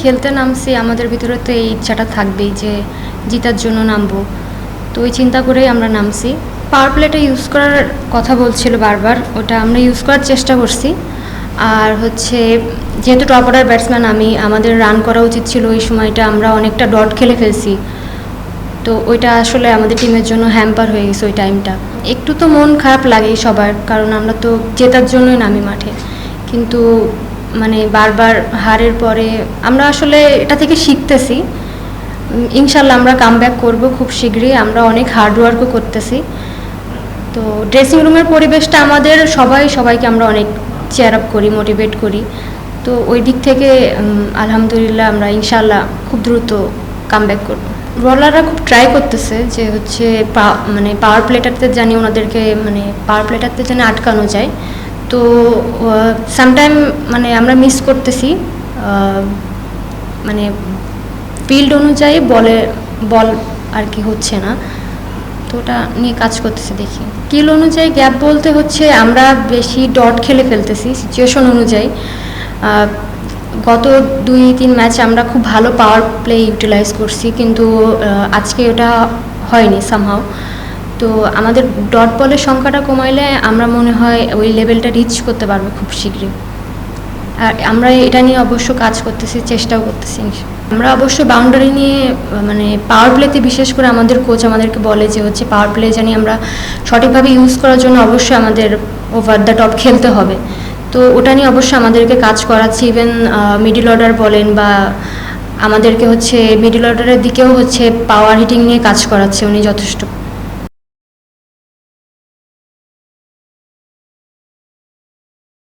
খেলতে নামছি, আমাদের ভিতরে তো এই ইচ্ছাটা থাকবেই যে জিতার জন্য নামবো। তো ওই চিন্তা করেই আমরা নামছি। পাওয়ার প্লেটা ইউজ করার কথা বলছিল বারবার, ওটা আমরা ইউজ করার চেষ্টা করছি। আর হচ্ছে যেহেতু টপ অর্ডার ব্যাটসম্যান আমি, আমাদের রান করা উচিত ছিল ওই সময়টা, আমরা অনেকটা ডট খেলে ফেলছি। তো ওইটা আসলে আমাদের টিমের জন্য হ্যাম্পার হয়ে গেছে ওই টাইমটা। একটু তো মন খারাপ লাগেই সবার, কারণ আমরা তো জেতার জন্যই নামি মাঠে। কিন্তু মানে বারবার হারের পরে আমরা আসলে এটা থেকে শিখতেছি। ইনশাল্লাহ আমরা কামব্যাক করব খুব শীঘ্রই। আমরা অনেক হার্ডওয়ার্কও করতেছি। তো ড্রেসিং রুমের পরিবেশটা আমাদের সবাইকে আমরা অনেক চেয়ার আপ করি, মোটিভেট করি। তো ওই দিক থেকে আলহামদুলিল্লাহ আমরা ইনশাল্লাহ খুব দ্রুত কামব্যাক করব। বলাররা খুব ট্রাই করতেছে যে হচ্ছে মানে পাওয়ার প্লেটারতে জানি ওনাদেরকে, মানে পাওয়ার প্লেটারতে জানি আটকানো যায়। তো সামটাইম মানে আমরা মিস করতেছি, মানে ফিল্ড অনুযায়ী বল আর কি হচ্ছে না। তো ওটা নিয়ে কাজ করতেছি, দেখি। স্কিল অনুযায়ী গ্যাপ বলতে হচ্ছে আমরা বেশি ডট খেলে ফেলতেছি সিচুয়েশন অনুযায়ী। গত 2-3 ম্যাচে আমরা খুব ভালো পাওয়ার প্লে ইউটিলাইজ করছি, কিন্তু আজকে ওটা হয়নি সামহাও। তো আমাদের ডট বলের সংখ্যাটা কমাইলে আমরা মনে হয় ওই লেভেলটা রিচ করতে পারবো খুব শীঘ্রই। আর আমরা এটা নিয়ে অবশ্য কাজ করতেছি, চেষ্টাও করতেছি। আমরা অবশ্য বাউন্ডারি নিয়ে, মানে পাওয়ার প্লেতে বিশেষ করে আমাদের কোচ আমাদেরকে বলে যে হচ্ছে পাওয়ার প্লে জানি আমরা সঠিকভাবে ইউজ করার জন্য অবশ্যই আমাদের ওভার দ্য টপ খেলতে হবে। তো ওটা নিয়ে অবশ্যই আমাদেরকে কাজ করাচ্ছে। ইভেন মিডল অর্ডার বলেন বা আমাদেরকে হচ্ছে মিডল অর্ডারের দিকেও হচ্ছে পাওয়ার হিটিং নিয়ে কাজ করাচ্ছে উনি যথেষ্ট।